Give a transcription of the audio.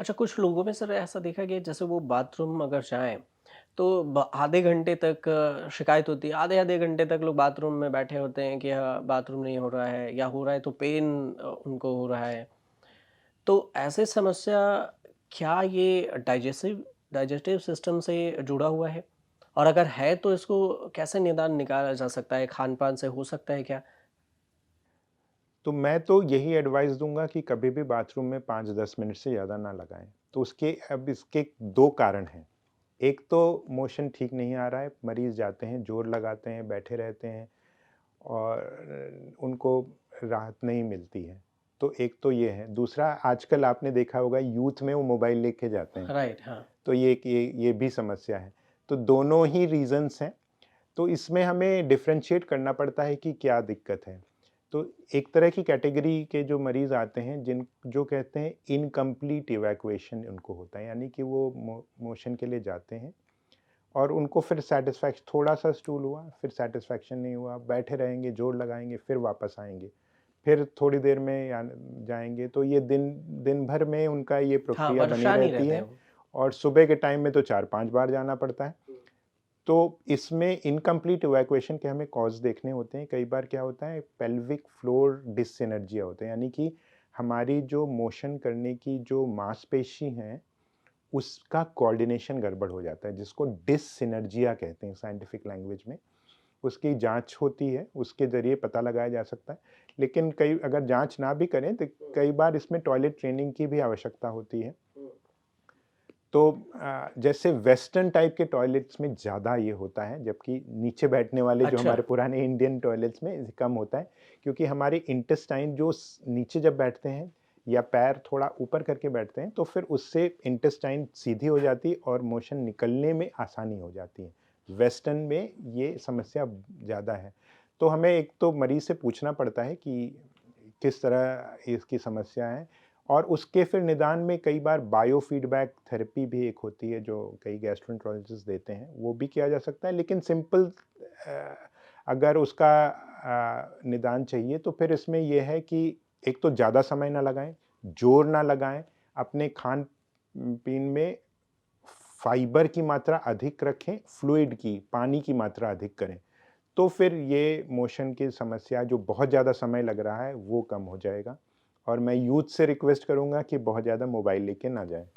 अच्छा, कुछ लोगों में सर ऐसा देखा गया है, जैसे वो बाथरूम अगर जाएँ तो आधे घंटे तक शिकायत होती है, आधे आधे घंटे तक लोग बाथरूम में बैठे होते हैं कि हाँ, बाथरूम नहीं हो रहा है, या हो रहा है तो पेन उनको हो रहा है। तो ऐसे समस्या, क्या ये डाइजेस्टिव सिस्टम से जुड़ा हुआ है? और अगर है तो इसको कैसे निदान निकाला जा सकता है? खान-पान से हो सकता है क्या? तो मैं तो यही एडवाइस दूँगा कि कभी भी बाथरूम में 5-10 मिनट से ज़्यादा ना लगाएँ। तो उसके अब इसके 2 कारण हैं। एक तो मोशन ठीक नहीं आ रहा है, मरीज़ जाते हैं, ज़ोर लगाते हैं, बैठे रहते हैं और उनको राहत नहीं मिलती है। तो एक तो ये है। दूसरा, आजकल आपने देखा होगा यूथ में वो मोबाइल लेके जाते हैं। राइट, हाँ। तो ये भी समस्या है। तो दोनों ही रीज़न्स हैं। तो इसमें हमें डिफरेंशिएट करना पड़ता है कि क्या दिक्कत है। तो एक तरह की कैटेगरी के जो मरीज़ आते हैं जिन जो कहते हैं इनकम्प्लीट इवैक्यूएशन उनको होता है, यानी कि वो मोशन के लिए जाते हैं और उनको फिर थोड़ा-सा स्टूल हुआ, फिर सैटिस्फैक्शन नहीं हुआ, बैठे रहेंगे, जोर लगाएँगे, फिर वापस आएँगे। फिर थोड़ी देर में जाएँगे, तो ये दिन दिन भर में उनका ये हाँ, प्रक्रिया बनी परेशान ही रहती रहते हैं है वो। और सुबह के टाइम में तो 4-5 बार जाना पड़ता है। तो इसमें इनकम्प्लीट इवैक्यूएशन के हमें कॉज़ देखने होते हैं। कई बार क्या होता है, पेल्विक फ्लोर डिससिनर्जिया होता है, यानी कि हमारी जो मोशन करने की जो मांसपेशी हैं, उसका कोऑर्डिनेशन गड़बड़ हो जाता है, जिसको डिससिनर्जिया कहते हैं साइंटिफिक लैंग्वेज में। उसकी जाँच होती है, उसके ज़रिए पता लगाया जा सकता है। लेकिन कई अगर जाँच ना भी करें तो कई बार इसमें टॉयलेट ट्रेनिंग की भी आवश्यकता होती है। तो जैसे वेस्टर्न टाइप के टॉयलेट्स में ज़्यादा ये होता है, जबकि नीचे बैठने वाले जो अच्छा। हमारे पुराने इंडियन टॉयलेट्स में कम होता है, क्योंकि हमारे इंटेस्टाइन जो नीचे जब बैठते हैं या पैर थोड़ा ऊपर करके बैठते हैं, तो फिर उससे इंटेस्टाइन सीधी हो जाती है और मोशन निकलने में आसानी हो जाती है। वेस्टर्न में ये समस्या ज़्यादा है। तो हमें एक तो मरीज़ से पूछना पड़ता है कि किस तरह इसकी समस्या है और उसके फिर निदान में कई बार बायोफीडबैक थेरेपी भी एक होती है जो कई गैस्ट्रोएंटरोलॉजिस्ट देते हैं, वो भी किया जा सकता है। लेकिन सिंपल अगर उसका निदान चाहिए तो फिर इसमें ये है कि एक तो ज़्यादा समय ना लगाएँ, ज़ोर ना लगाएँ, अपने खान-पीन में फाइबर की मात्रा अधिक रखें, फ्लूइड की, पानी की मात्रा अधिक करें। तो फिर ये मोशन की समस्या जो बहुत ज़्यादा समय लग रहा है, वो कम हो जाएगा और मैं यूथ से रिक्वेस्ट करूँगा कि बहुत ज़्यादा मोबाइल लेके ना जाएँ।